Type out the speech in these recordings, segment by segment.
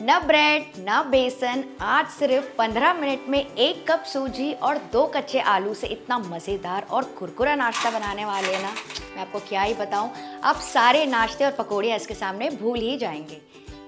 न ब्रेड न बेसन, आज सिर्फ 15 मिनट में 1 कप सूजी और 2 कच्चे आलू से इतना मज़ेदार और कुरकुरा नाश्ता बनाने वाले हैं ना, मैं आपको क्या ही बताऊं। आप सारे नाश्ते और पकौड़े इसके सामने भूल ही जाएंगे।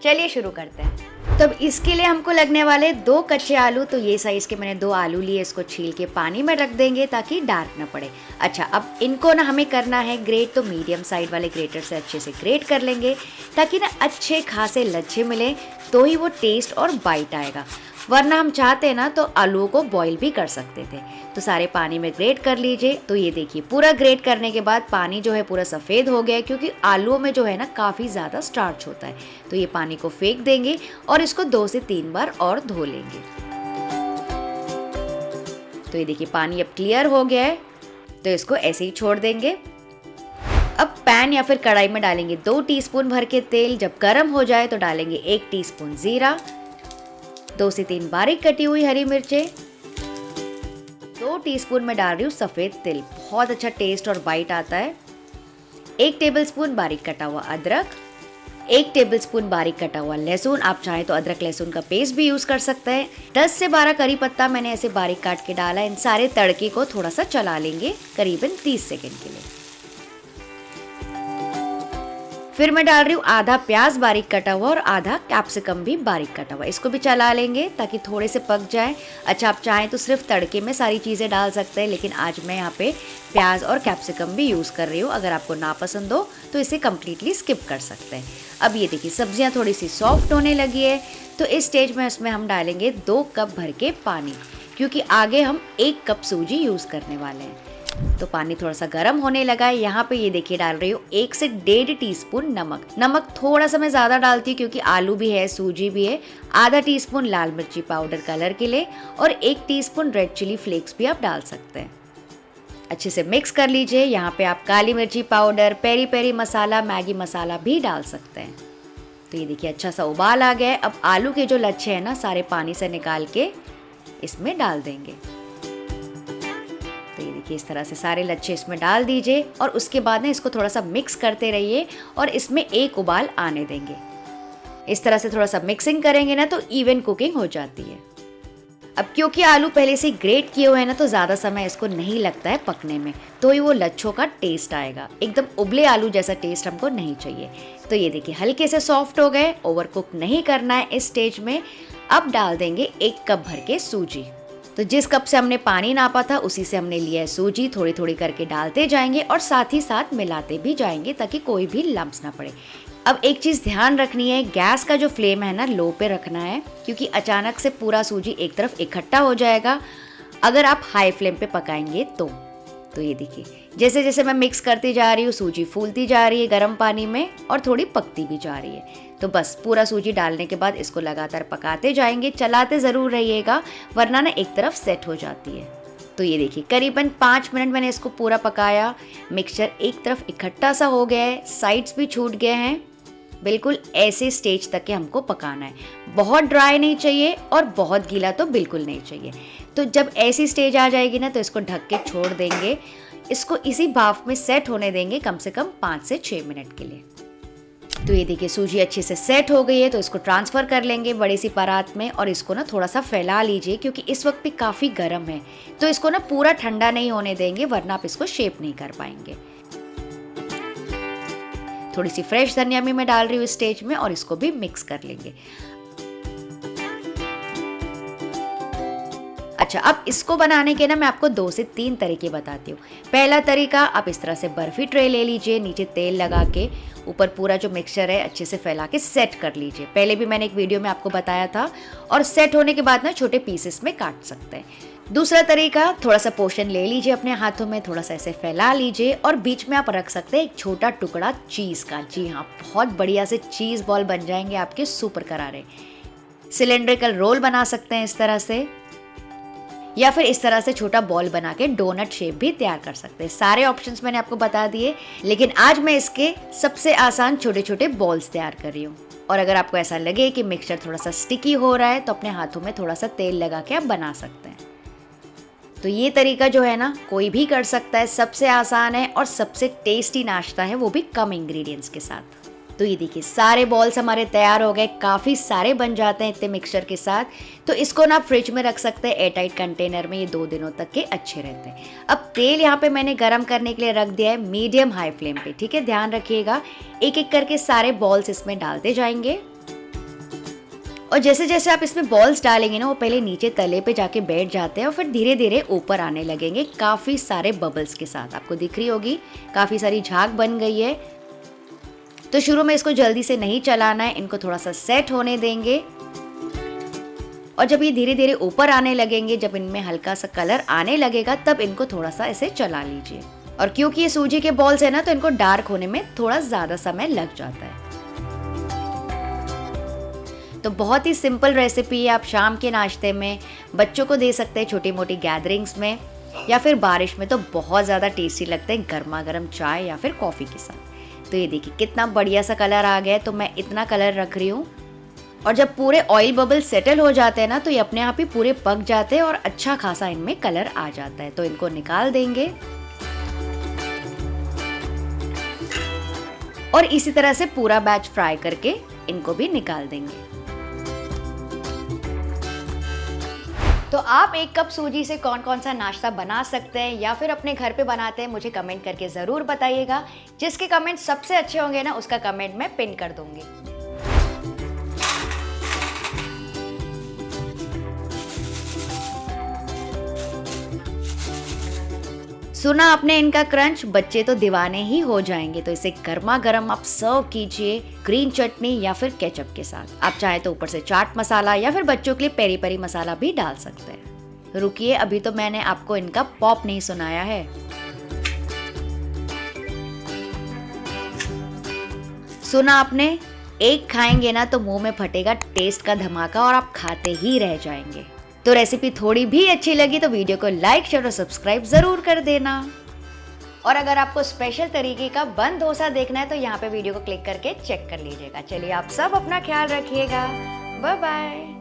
चलिए शुरू करते हैं। तब इसके लिए हमको लगने वाले 2 कच्चे आलू, तो ये साइज़ के मैंने 2 आलू लिए, इसको छील के पानी में रख देंगे ताकि डार्क ना पड़े। अच्छा, अब इनको ना हमें करना है ग्रेट, तो मीडियम साइड वाले ग्रेटर से अच्छे से ग्रेट कर लेंगे ताकि ना अच्छे खासे लच्छे मिले, तो ही वो टेस्ट और बाइट आएगा। वरना हम चाहते हैं ना तो आलूओं को बॉईल भी कर सकते थे। तो सारे पानी में ग्रेट कर लीजिए। तो ये देखिए, पूरा ग्रेट करने के बाद पानी जो है पूरा सफ़ेद हो गया है, क्योंकि आलूओं में जो है ना काफ़ी ज़्यादा स्टार्च होता है। तो ये पानी को फेंक देंगे और इसको 2 से 3 बार और धो लेंगे। तो ये देखिए, पानी अब क्लियर हो गया है, तो इसको ऐसे ही छोड़ देंगे। अब पैन या फिर कढ़ाई में डालेंगे 2 टीस्पून भर के तेल। जब गर्म हो जाए तो डालेंगे 1 टीस्पून जीरा, 2 से 3 बारीक कटी हुई हरी मिर्चें, 2 टीस्पून में डाल रही हूँ सफ़ेद तिल, बहुत अच्छा टेस्ट और बाइट आता है। 1 टेबलस्पून बारीक कटा हुआ अदरक, 1 टेबलस्पून बारीक कटा हुआ लहसुन, आप चाहें तो अदरक लहसुन का पेस्ट भी यूज़ कर सकते हैं। 10 से 12 करी पत्ता मैंने ऐसे बारीक काट के डाला है। इन सारे तड़के को थोड़ा सा चला लेंगे करीबन 30 सेकेंड के लिए। फिर मैं डाल रही हूँ आधा प्याज बारीक कटा हुआ और आधा कैप्सिकम भी बारीक कटा हुआ। इसको भी चला लेंगे ताकि थोड़े से पक जाए। अच्छा, आप चाहें तो सिर्फ तड़के में सारी चीज़ें डाल सकते हैं, लेकिन आज मैं यहाँ पे प्याज और कैप्सिकम भी यूज़ कर रही हूँ। अगर आपको ना पसंद हो तो इसे कम्प्लीटली स्किप कर सकते हैं। अब ये देखिए, सब्जियाँ थोड़ी सी सॉफ्ट होने लगी है, तो इस स्टेज में इसमें हम डालेंगे 2 कप भर के पानी, क्योंकि आगे हम 1 कप सूजी यूज़ करने वाले हैं। तो पानी थोड़ा सा गर्म होने लगा है। यहाँ पे ये देखिए, डाल रही हूँ 1 से 1.5 टीस्पून नमक। नमक थोड़ा सा मैं ज़्यादा डालती हूँ क्योंकि आलू भी है, सूजी भी है। आधा टीस्पून लाल मिर्ची पाउडर कलर के लिए, और 1 टीस्पून रेड चिली फ्लेक्स भी आप डाल सकते हैं। अच्छे से मिक्स कर लीजिए। यहाँ पे आप काली मिर्ची पाउडर, पेरी पेरी मसाला, मैगी मसाला भी डाल सकते हैं। तो ये देखिए, अच्छा सा उबाल आ गया है। अब आलू के जो लच्छे हैं ना, सारे पानी से निकाल के इसमें डाल देंगे। तो ये देखिए, इस तरह से सारे लच्छे इसमें डाल दीजिए और उसके बाद ना इसको थोड़ा सा मिक्स करते रहिए और इसमें 1 उबाल आने देंगे। इस तरह से थोड़ा सा मिक्सिंग करेंगे ना तो इवन कुकिंग हो जाती है। अब क्योंकि आलू पहले से ग्रेट किए हुए हैं ना, तो ज़्यादा समय इसको नहीं लगता है पकने में, तो ही वो लच्छों का टेस्ट आएगा। एकदम उबले आलू जैसा टेस्ट हमको नहीं चाहिए। तो ये देखिए, हल्के से सॉफ्ट हो गए, ओवर कुक नहीं करना है इस स्टेज में। अब डाल देंगे 1 कप भर के सूजी। तो जिस कप से हमने पानी नापा था उसी से हमने लिया है सूजी। थोड़ी थोड़ी करके डालते जाएंगे और साथ ही साथ मिलाते भी जाएंगे ताकि कोई भी लम्स ना पड़े। अब एक चीज़ ध्यान रखनी है, गैस का जो फ्लेम है ना लो पे रखना है, क्योंकि अचानक से पूरा सूजी एक तरफ इकट्ठा हो जाएगा अगर आप हाई फ्लेम पे पकाएंगे तो ये देखिए, जैसे जैसे मैं मिक्स करती जा रही हूँ सूजी फूलती जा रही है गर्म पानी में और थोड़ी पकती भी जा रही है। तो बस पूरा सूजी डालने के बाद इसको लगातार पकाते जाएंगे, चलाते ज़रूर रहिएगा वरना ना एक तरफ सेट हो जाती है। तो ये देखिए, करीबन 5 मिनट मैंने इसको पूरा पकाया। मिक्सचर एक तरफ इकट्ठा सा हो गया है, साइड्स भी छूट गए हैं। बिल्कुल ऐसे स्टेज तक के हमको पकाना है। बहुत ड्राई नहीं चाहिए और बहुत गीला तो बिल्कुल नहीं चाहिए। तो जब ऐसी स्टेज आ जाएगी ना तो इसको ढक के छोड़ देंगे। इसको इसी भाप में सेट होने देंगे कम से कम 5 से 6 मिनट के लिए। तो ये देखिए, सूजी अच्छे से सेट हो गई है, तो इसको ट्रांसफ़र कर लेंगे बड़ी सी परात में और इसको ना थोड़ा सा फैला लीजिए, क्योंकि इस वक्त भी काफ़ी गर्म है। तो इसको ना पूरा ठंडा नहीं होने देंगे वरना आप इसको शेप नहीं कर पाएंगे। थोड़ी सी फ्रेश धनिया भी मैं डाल रही हूँ इस स्टेज में और इसको भी मिक्स कर लेंगे। अच्छा, अब इसको बनाने के ना मैं आपको 2 से 3 तरीके बताती हूँ। पहला तरीका, आप इस तरह से बर्फ़ी ट्रे ले लीजिए, नीचे तेल लगा के ऊपर पूरा जो मिक्सचर है अच्छे से फैला के सेट कर लीजिए। पहले भी मैंने एक वीडियो में आपको बताया था। और सेट होने के बाद ना छोटे पीसेस में काट सकते हैं। दूसरा तरीका, थोड़ा सा पोर्शन ले लीजिए अपने हाथों में, थोड़ा सा ऐसे फैला लीजिए और बीच में आप रख सकते हैं एक छोटा टुकड़ा चीज़ का। जी हाँ, बहुत बढ़िया से चीज़ बॉल बन जाएंगे आपके सुपर करारे। सिलेंड्रिकल रोल बना सकते हैं इस तरह से, या फिर इस तरह से छोटा बॉल बना के डोनट शेप भी तैयार कर सकते हैं। सारे ऑप्शंस मैंने आपको बता दिए, लेकिन आज मैं इसके सबसे आसान छोटे छोटे बॉल्स तैयार कर रही हूँ। और अगर आपको ऐसा लगे कि मिक्सचर थोड़ा सा स्टिकी हो रहा है तो अपने हाथों में थोड़ा सा तेल लगा के आप बना सकते हैं। तो ये तरीका जो है ना कोई भी कर सकता है, सबसे आसान है और सबसे टेस्टी नाश्ता है, वो भी कम इंग्रेडिएंट्स के साथ। तो ये देखिए सारे बॉल्स हमारे तैयार हो गए, काफ़ी सारे बन जाते हैं इतने मिक्सचर के साथ। तो इसको ना फ्रिज में रख सकते हैं एयर टाइट कंटेनर में, ये 2 दिनों तक के अच्छे रहते हैं। अब तेल यहाँ पे मैंने गरम करने के लिए रख दिया है मीडियम हाई फ्लेम पे, ठीक है, ध्यान रखिएगा। एक एक करके सारे बॉल्स इसमें डालते जाएंगे और जैसे जैसे आप इसमें बॉल्स डालेंगे ना वो पहले नीचे तले पे जाके बैठ जाते हैं और फिर धीरे धीरे ऊपर आने लगेंगे काफ़ी सारे बबल्स के साथ। आपको दिख रही होगी काफ़ी सारी झाग बन गई है। तो शुरू में इसको जल्दी से नहीं चलाना है, इनको थोड़ा सा सेट होने देंगे और जब ये धीरे धीरे ऊपर आने लगेंगे, जब इनमें हल्का सा कलर आने लगेगा तब इनको थोड़ा सा ऐसे चला लीजिए। और क्योंकि ये सूजी के बॉल्स है ना तो इनको डार्क होने में थोड़ा ज़्यादा समय लग जाता है। तो बहुत ही सिंपल रेसिपी है, आप शाम के नाश्ते में बच्चों को दे सकते हैं, छोटी मोटी गैदरिंग्स में या फिर बारिश में तो बहुत ज़्यादा टेस्टी लगते हैं गर्मा गर्म चाय या फिर कॉफ़ी के साथ। तो ये देखिए कितना बढ़िया सा कलर आ गया है, तो मैं इतना कलर रख रही हूँ। और जब पूरे ऑयल बबल सेटल हो जाते हैं ना तो ये अपने आप ही पूरे पक जाते हैं और अच्छा खासा इनमें कलर आ जाता है। तो इनको निकाल देंगे और इसी तरह से पूरा बैच फ्राई करके इनको भी निकाल देंगे। तो आप 1 कप सूजी से कौन कौन सा नाश्ता बना सकते हैं या फिर अपने घर पे बनाते हैं, मुझे कमेंट करके ज़रूर बताइएगा। जिसके कमेंट सबसे अच्छे होंगे ना उसका कमेंट मैं पिन कर दूंगी। सुना आपने इनका क्रंच, बच्चे तो दीवाने ही हो जाएंगे। तो इसे गर्मा गर्म आप सर्व कीजिए ग्रीन चटनी या फिर केचप के साथ। आप चाहे तो ऊपर से चाट मसाला या फिर बच्चों के लिए पेरी पेरी मसाला भी डाल सकते हैं। रुकिए, अभी तो मैंने आपको इनका पॉप नहीं सुनाया है। सुना आपने, एक खाएंगे ना तो मुंह में फटेगा टेस्ट का धमाका और आप खाते ही रह जाएंगे। तो रेसिपी थोड़ी भी अच्छी लगी तो वीडियो को लाइक शेयर और सब्सक्राइब जरूर कर देना। और अगर आपको स्पेशल तरीके का बन डोसा देखना है तो यहाँ पे वीडियो को क्लिक करके चेक कर लीजिएगा। चलिए आप सब अपना ख्याल रखिएगा, बाय बाय।